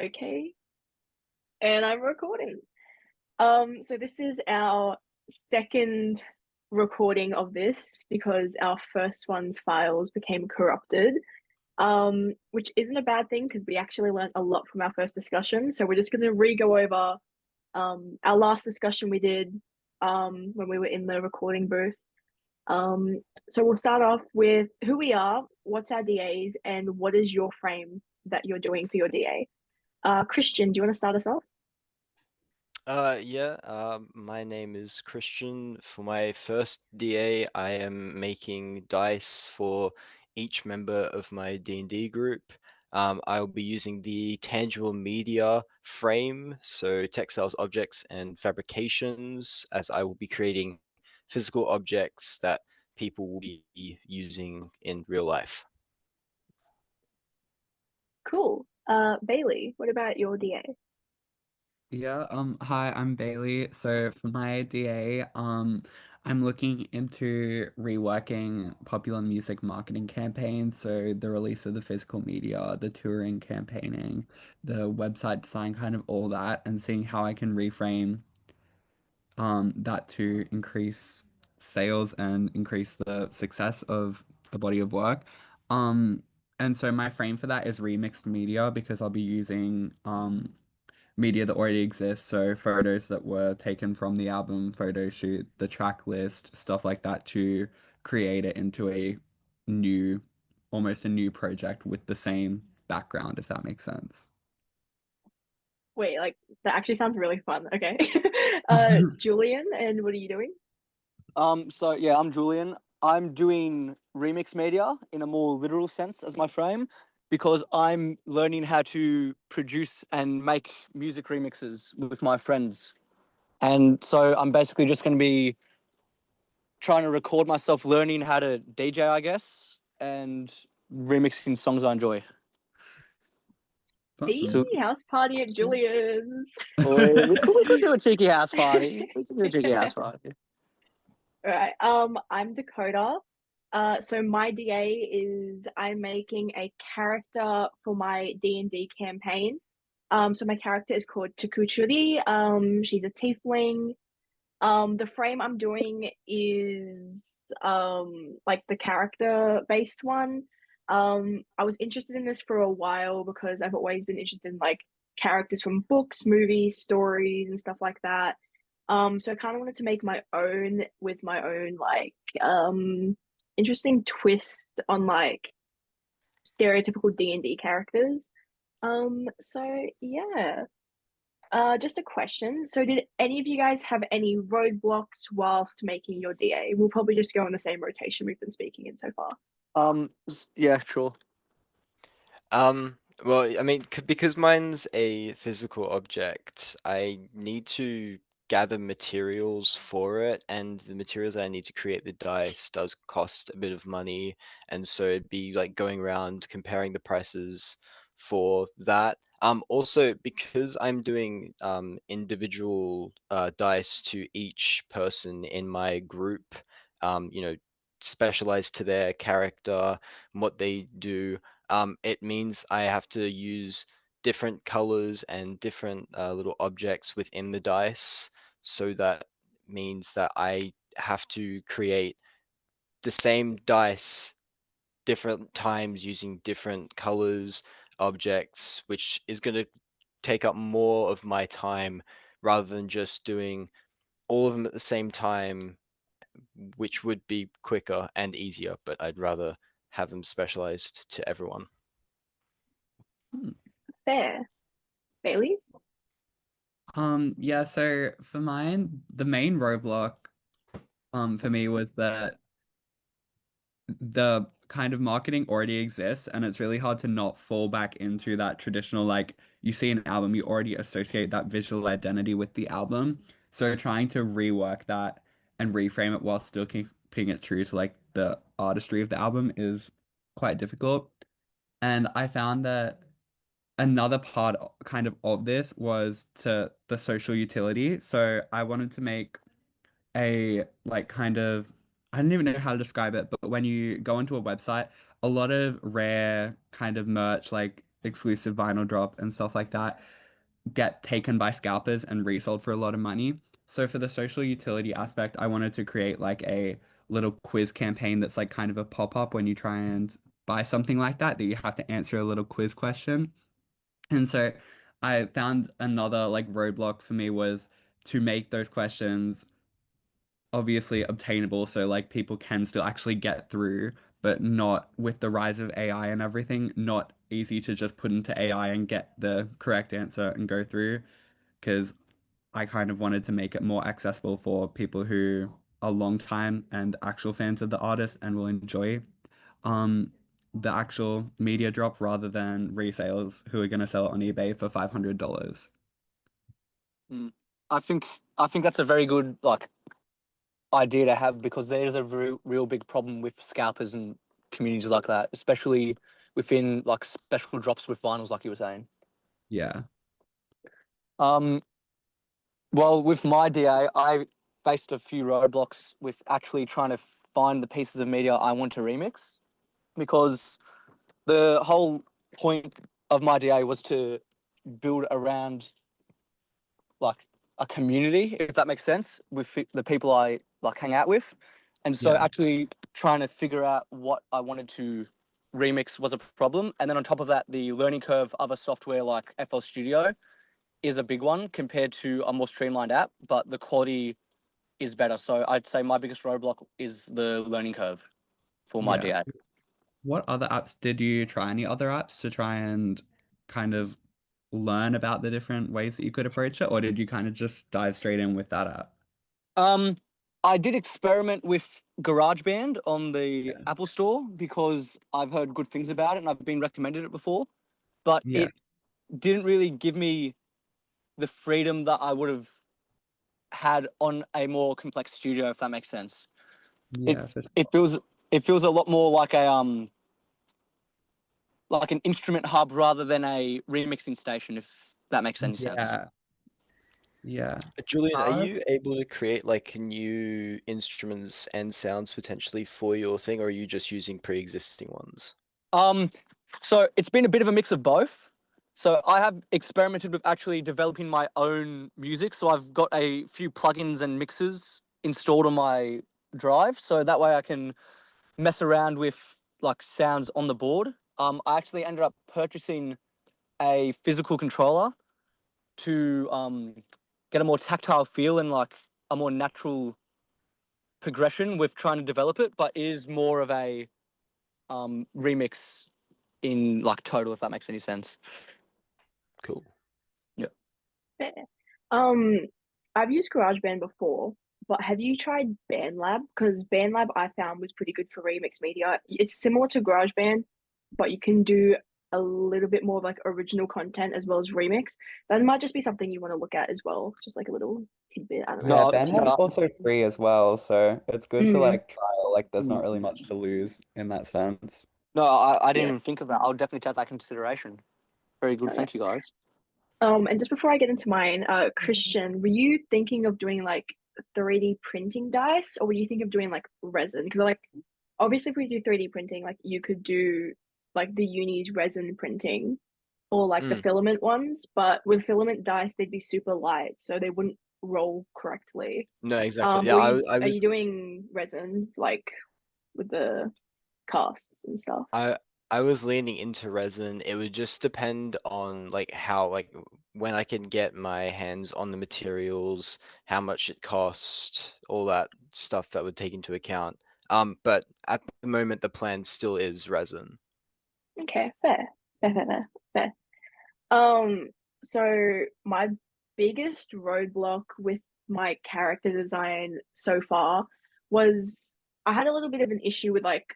Okay, and I'm recording. So this is our second recording of this because our first one's files became corrupted. Which isn't a bad thing because we actually learned a lot from our first discussion. So we're just gonna re-go over our last discussion we did when we were in the recording booth. Um, so we'll start off with who we are, what's our DAs, and what is your frame that you're doing for your DA. Christian, do you want to start us off? Yeah, my name is Christian. For my first DA, I am making dice for each member of my D&D group. I'll be using the tangible media frame, so textiles, objects, and fabrications, as I will be creating physical objects that people will be using in real life. Cool. Bailey, what about your DA? Yeah, hi, I'm Bailey. So for my DA, I'm looking into reworking popular music marketing campaigns. So the release of the physical media, the touring campaigning, the website design, kind of all that, and seeing how I can reframe that to increase sales and increase the success of the body of work. Um, and so my frame for that is remixed media because I'll be using media that already exists, so photos that were taken from the album, photo shoot, the track list, stuff like that to create it into a new, almost a new project with the same background, if that makes sense. Wait, like that actually sounds really fun. Okay. Julian, and what are you doing? So yeah, I'm Julian. I'm doing remix media in a more literal sense as my frame because I'm learning how to produce and make music remixes with my friends. And so I'm basically just going to be trying to record myself learning how to DJ, I guess, and remixing songs I enjoy. Hey, So house party at Julian's. we could do a cheeky house party. We could do a cheeky house party. All right. I'm Dakota. So my DA is I'm making a character for my D&D campaign. So my character is called Takuchuri. She's a tiefling. The frame I'm doing is like the character based one. I was interested in this for a while because I've always been interested in like characters from books, movies, stories, and stuff like that. So I kind of wanted to make my own with my own like interesting twist on like stereotypical D&D characters. So yeah. Just a question. So, did any of you guys have any roadblocks whilst making your DA? We'll probably just go in the same rotation we've been speaking in so far. Yeah, sure. Well, I mean, because mine's a physical object, I need to gather materials for it, and the materials I need to create the dice does cost a bit of money, and so it'd be like going around comparing the prices for that. Also because I'm doing individual dice to each person in my group, you know, specialized to their character and what they do. It means I have to use different colors and different little objects within the dice. So that means that I have to create the same dice different times using different colors, objects, which is going to take up more of my time rather than just doing all of them at the same time, which would be quicker and easier, but I'd rather have them specialized to everyone. Hmm. Fair. Bailey? Yeah, so for mine, the main roadblock for me was that the kind of marketing already exists and it's really hard to not fall back into that traditional like you see an album you already associate that visual identity with the album, so trying to rework that and reframe it while still keeping it true to like the artistry of the album is quite difficult. And I found that another part kind of this was to the social utility, so I wanted to make a like kind of I don't even know how to describe it, but when you go onto a website, a lot of rare kind of merch like exclusive vinyl drop and stuff like that get taken by scalpers and resold for a lot of money. So for the social utility aspect, I wanted to create like a little quiz campaign that's like kind of a pop-up when you try and buy something like that you have to answer a little quiz question. And so I found another like roadblock for me was to make those questions obviously obtainable so like people can still actually get through, but not with the rise of AI and everything, not easy to just put into AI and get the correct answer and go through because I kind of wanted to make it more accessible for people who are long time and actual fans of the artist and will enjoy um the actual media drop rather than resales who are going to sell it on eBay for $500. Mm. I think I think that's a very good like idea to have because there is a real big problem with scalpers and communities like that, especially within like special drops with vinyls, like you were saying. Yeah. Um, well, with my DA, I faced a few roadblocks with actually trying to find the pieces of media I want to remix because the whole point of my DA was to build around like a community, if that makes sense, with the people I like hang out with. And so Yeah. actually trying to figure out what I wanted to remix was a problem. And then on top of that, the learning curve of a software like FL Studio is a big one compared to a more streamlined app, but the quality is better. So I'd say my biggest roadblock is the learning curve for my Yeah. DA. What other apps did you try? Any other apps to try and kind of learn about the different ways that you could approach it, or did you kind of just dive straight in with that app? Um, I did experiment with GarageBand on the Yeah. Apple Store because I've heard good things about it and I've been recommended it before, but Yeah. it didn't really give me the freedom that I would have had on a more complex studio, if that makes sense. It Yeah, for it sure. feels it feels a lot more like an instrument hub rather than a remixing station, if that makes any sense. Yeah. Yeah. Julian, are Uh, you able to create like new instruments and sounds potentially for your thing, or are you just using pre-existing ones? Um, so it's been a bit of a mix of both. So I have experimented with actually developing my own music. So I've got a few plugins and mixes installed on my drive, so that way I can mess around with like sounds on the board. I actually ended up purchasing a physical controller to get a more tactile feel and like a more natural progression with trying to develop it, but it is more of a remix in like total, if that makes any sense. Cool. Yeah. Fair. Um, I've used GarageBand before, but have you tried BandLab? Because BandLab I found was pretty good for remix media. It's similar to GarageBand, but you can do a little bit more of like original content as well as remix. That might just be something you want to look at as well, just like a little tidbit. I don't know. yeah, No, BandLab's no, also free as well, so it's good to Mm, like trial. Like, there's not mm, really much to lose in that sense. no. I didn't yeah. even think of that. I'll definitely take that into consideration. Very good. Okay. Thank you, guys. And just before I get into mine, Christian, were you thinking of doing like 3D printing dice, or were you thinking of doing like resin? Because like obviously if we do 3D printing, like you could do like the uni's resin printing or like the Mm. filament ones, but with filament dice they'd be super light, so they wouldn't roll correctly. No, exactly. Yeah, Or I are was you doing resin like with the casts and stuff? I I was leaning into resin. It would just depend on like how like when I can get my hands on the materials, how much it costs, all that stuff that would take into account. But at the moment the plan still is resin. Okay, fair. Fair, fair, fair, fair. Um, so my biggest roadblock with my character design so far was I had a little bit of an issue with like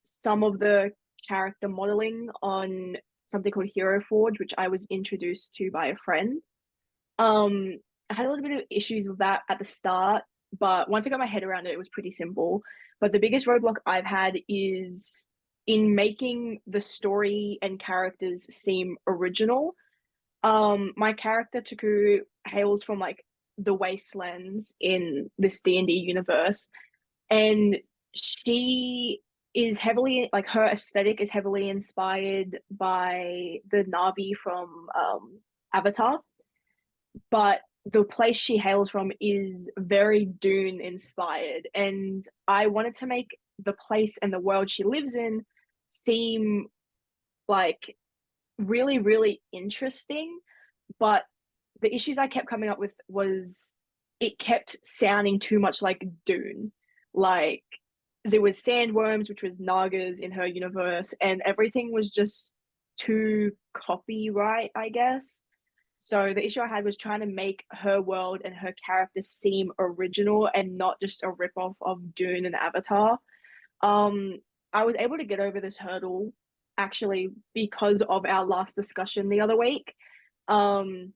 some of the character modeling on something called Hero Forge, which I was introduced to by a friend. Um, I had a little bit of issues with that at the start, but once I got my head around it, it was pretty simple. But the biggest roadblock I've had is in making the story and characters seem original. My character Tuku hails from like the wastelands in this D&D universe, and she is heavily like her aesthetic is heavily inspired by the Na'vi from Avatar, but the place she hails from is very Dune inspired, and I wanted to make the place and the world she lives in seem like really, really interesting. But the issues I kept coming up with was it kept sounding too much like Dune. Like there was sandworms, which was Nagas in her universe, and everything was just too copyright, I guess. So the issue I had was trying to make her world and her character seem original and not just a ripoff of Dune and Avatar. Um, I was able to get over this hurdle actually because of our last discussion the other week. Um,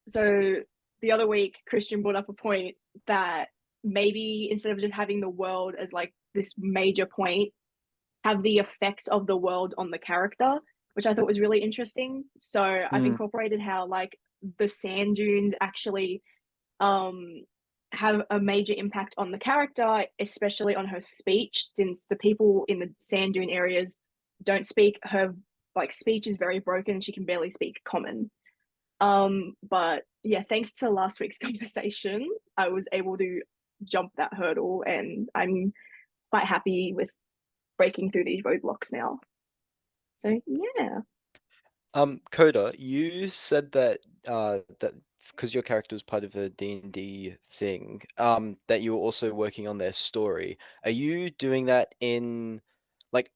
so the other week, Christian brought up a point that maybe instead of just having the world as like this major point, have the effects of the world on the character, which I thought was really interesting. So I've incorporated how like the sand dunes actually have a major impact on the character, especially on her speech, since the people in the sand dune areas don't speak her like speech is very broken. She can barely speak common. But yeah, thanks to last week's conversation, I was able to jump that hurdle, and I'm quite happy with breaking through these roadblocks now. So yeah. Coda, you said that that because your character was part of a D&D thing, that you were also working on their story. Are you doing that in like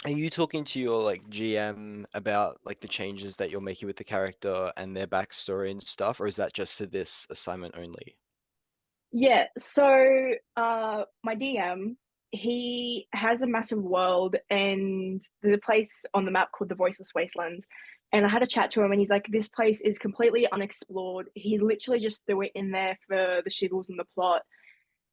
are you talking to your like GM about like the changes that you're making with the character and their backstory and stuff, or is that just for this assignment only? Yeah, so my DM, he has a massive world, and there's a place on the map called the Voiceless Wastelands. And I had a chat to him, and he's like, this place is completely unexplored. He literally just threw it in there for the shittles and the plot.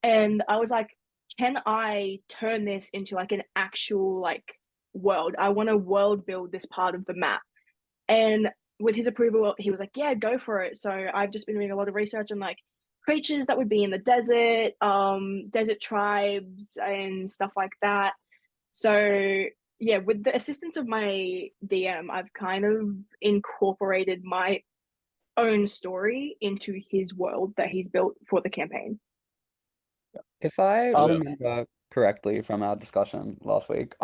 And I was like, can I turn this into like an actual like world? I want to world build this part of the map. And with his approval, he was like, yeah, go for it. So I've just been doing a lot of research on like creatures that would be in the desert, desert tribes and stuff like that. So yeah, with the assistance of my DM, I've kind of incorporated my own story into his world that he's built for the campaign. If I Um, remember correctly from our discussion last week,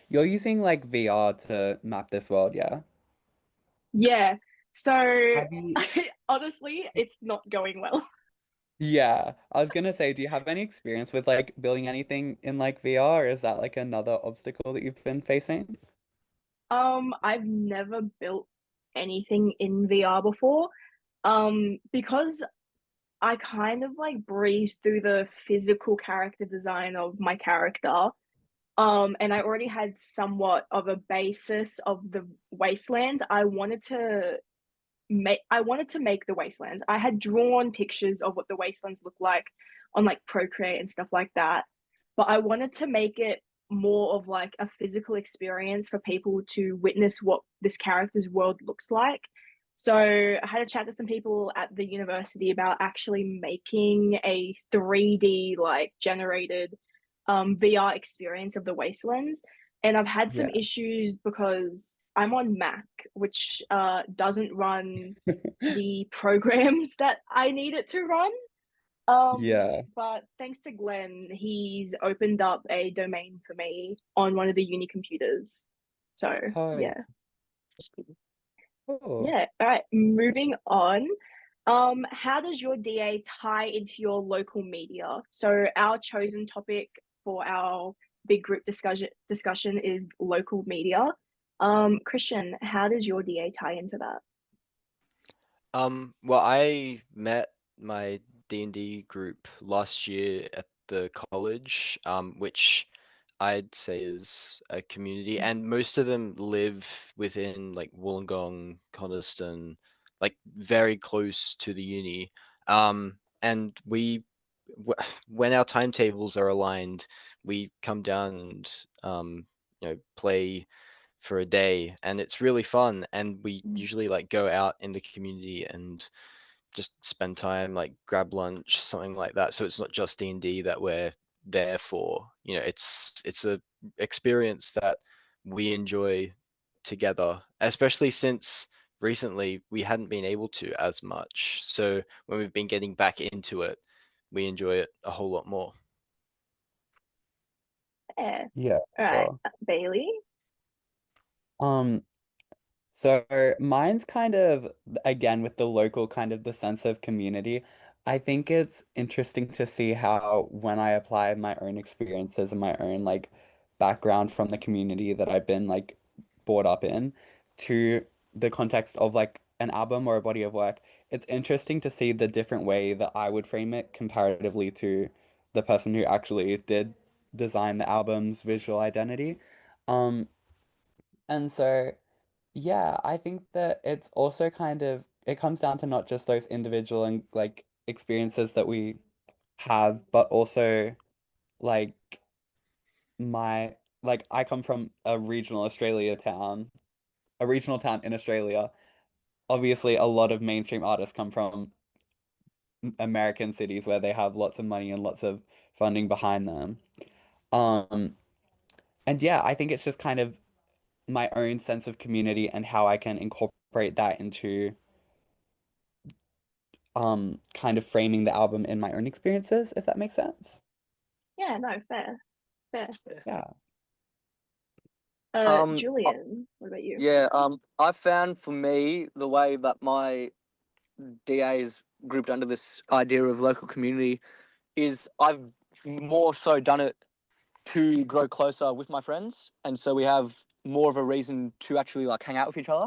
you're using like VR to map this world, yeah? Yeah. So Have you? honestly, it's not going well. Yeah, I was gonna say, do you have any experience with like building anything in like VR, or is that like another obstacle that you've been facing? I've never built anything in VR before. Because I kind of like breezed through the physical character design of my character. And I already had somewhat of a basis of the wastelands. I wanted to make the wastelands. I had drawn pictures of what the wastelands look like on like Procreate and stuff like that. But I wanted to make it more of like a physical experience for people to witness what this character's world looks like. So I had a chat to some people at the university about actually making a 3D like generated VR experience of the wastelands. And I've had some Yeah. issues because I'm on Mac, which doesn't run the programs that I need it to run. Yeah. But thanks to Glenn, he's opened up a domain for me on one of the uni computers. So Hi. yeah, Oh. yeah. All right, moving on. How does your DA tie into your local media? So our chosen topic for our big group discussion is local media. Christian, how does your DA tie into that? Well, I met my D&D group last year at the college, which I'd say is a community, and most of them live within like Wollongong, Coniston, like very close to the uni. And when our timetables are aligned, we come down and play for a day, and it's really fun, and we usually like go out in the community and just spend time, like grab lunch, something like that, so it's not just D&D that we're there for. It's a experience that we enjoy together, especially since recently we hadn't been able to as much. So when we've been getting back into it, we enjoy it a whole lot more. Yeah. Yeah, All right, sure. Bailey. So mine's kind of, again, with the local kind of the sense of community. I think it's interesting to see how when I apply my own experiences and my own like background from the community that I've been like brought up in to the context of like an album or a body of work, it's interesting to see the different way that I would frame it comparatively to the person who actually did design the album's visual identity. Um, and so yeah, I think that it's also kind of it comes down to not just those individual and like experiences that we have, but also like my like I come from a regional town in Australia. Obviously, a lot of mainstream artists come from American cities where they have lots of money and lots of funding behind them. Um, and yeah, I think it's just kind of my own sense of community and how I can incorporate that into kind of framing the album in my own experiences, if that makes sense. Yeah, no, fair, fair. Yeah. Um, uh, Julian, what about you? yeah. I found for me the way that my DA is grouped under this idea of local community is I've more so done it to grow closer with my friends, and so we have more of a reason to actually like hang out with each other.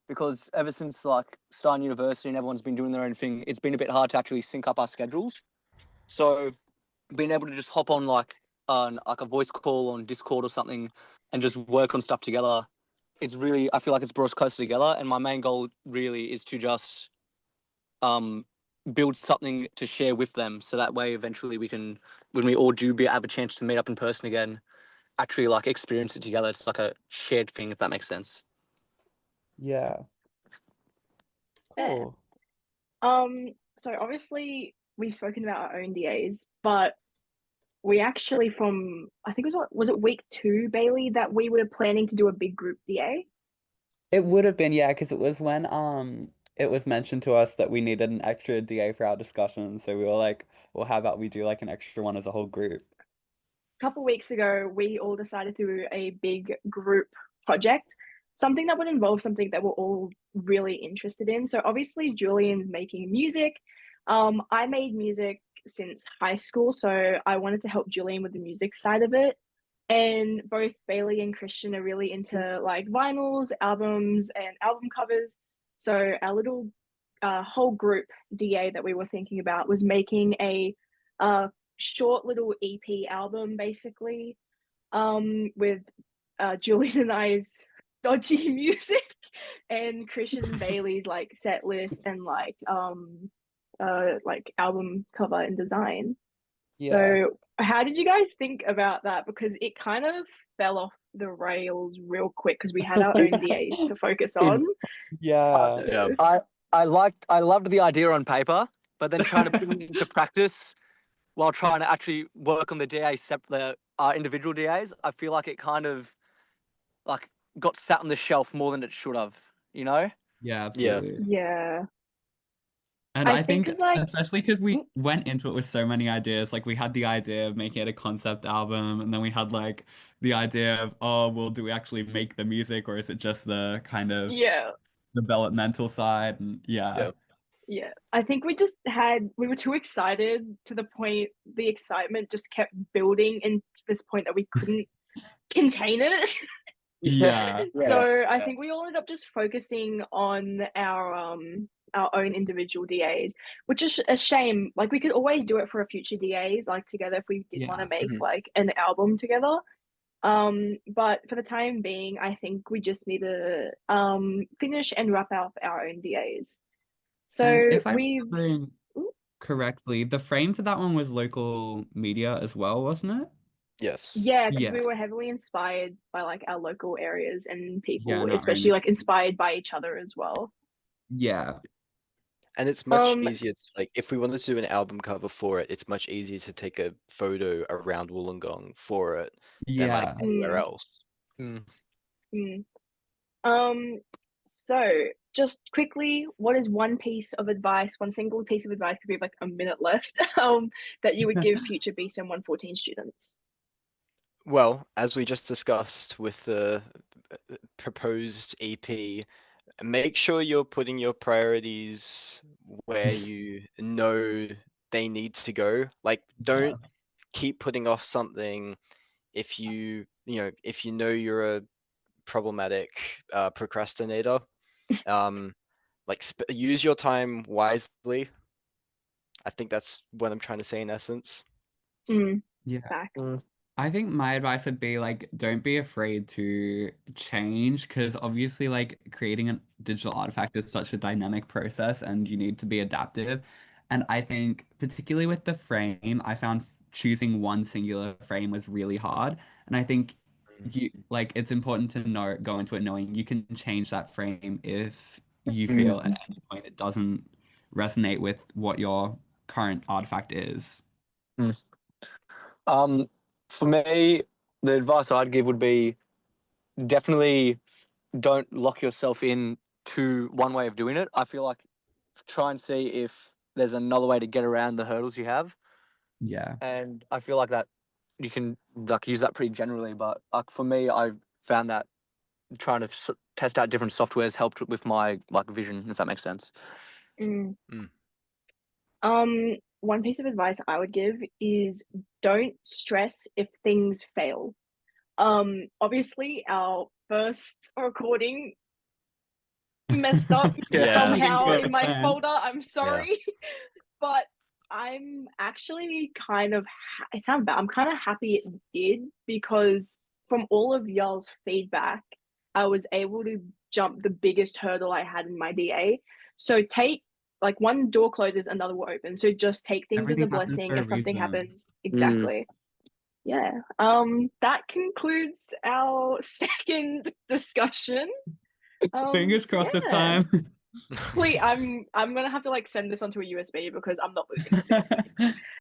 Because ever since like starting university and everyone's been doing their own thing, it's been a bit hard to actually sync up our schedules. So being able to just hop on like a voice call on Discord or something and just work on stuff together, it's really I feel like it's brought us closer together. And my main goal really is to just um build something to share with them, so that way eventually we can, when we all do have a chance to meet up in person again, actually like experience it together. It's like a shared thing, if that makes sense. Yeah. Fair. Cool. So obviously we've spoken about our own DAs, but we actually I think was it week 2, Bailey, that we were planning to do a big group DA? It would have been, yeah, because it was when it was mentioned to us that we needed an extra DA for our discussion, so we were like, well, how about we do like an extra one as a whole group? Couple weeks ago, we all decided to do a big group project, something that would involve something that we're all really interested in. So obviously, Julian's making music. I made music since high school, so I wanted to help Julian with the music side of it. And both Bailey and Christian are really into like vinyls, albums, and album covers. So our little whole group DA that we were thinking about was making a short little EP album, basically, with Julian and I's dodgy music and Christian and Bailey's like set list and like album cover and design. Yeah. So how did you guys think about that? Because it kind of fell off the rails real quick because we had our own DAs to focus It, on. yeah. Yeah. I loved the idea on paper, but then trying to put it into practice while trying to actually work on the DA the individual DAs, I feel like it kind of like got sat on the shelf more than it should have. You know? Yeah, Yeah. absolutely. Yeah, And I I think think, because like especially because we went into it with so many ideas, like we had the idea of making it a concept album, and then we had like the idea of, oh, well, do we actually make the music, or is it just the kind of yeah, developmental side? And yeah, Yeah. yeah, I think we were too excited to the point the excitement just kept building and to this point that we couldn't contain it. Yeah. yeah, So Yeah. I think we all ended up just focusing on our own individual DAs, which is a shame. Like we could always do it for a future DA, like together if we did want to yeah, make Mhm. like an album together. But for the time being, I think we just need to finish and wrap up our own DAs. And So if I'm we've remembering correctly, the frame for that one was local media as well, wasn't it? Yes. yeah, because Yeah, we were heavily inspired by like our local areas and yeah, people, in our own especially like experience. inspired by each other as well. Yeah, And it's much easier, s- like if we wanted to do an album cover for it, it's much easier to take a photo around Wollongong for it than like Yeah. anywhere mm, else. Mm. mm. Um, so just quickly, what is one piece of advice, one single piece of advice, because we have like a minute left, that you would give future BCM 114 students? Well, as we just discussed with the proposed EP, make sure you're putting your priorities where you know they need to go. Like, Yeah. don't keep putting off something if if you know you're a problematic procrastinator. Like, use your time wisely. I think that's what I'm trying to say in essence. Mm, Yeah. facts. Mm. I think my advice would be like, don't be afraid to change because obviously, like, creating a digital artifact is such a dynamic process and you need to be adaptive. And I think, particularly with the frame, I found choosing one singular frame was really hard. And I think it's important to go into it knowing you can change that frame if you feel Mm. at any point it doesn't resonate with what your current artifact is. Mm. Um, for me, the advice I'd give would be definitely don't lock yourself in to one way of doing it. I feel like try and see if there's another way to get around the hurdles you have, Yeah. and I feel like that you can like use that pretty generally. But like for me, I found that trying to test out different softwares helped with my like vision, if that makes sense. Mm. Mm. One piece of advice I would give is don't stress if things fail. Obviously, our first recording messed up Yeah. We didn't somehow go in to my plan. folder. I'm Yeah. sorry, but I'm actually kind of, it sounds bad. I'm kind of happy it did because from all of y'all's feedback, I was able to jump the biggest hurdle I had in my DA. So take, like, one door closes, another will open. So just take things as a Everything happens blessing. for a If something reason. happens, Mm. exactly. Yeah. That concludes our second discussion. Fingers crossed this Yeah. time. Please, I'm gonna have to like send this onto a USB because I'm not losing this again.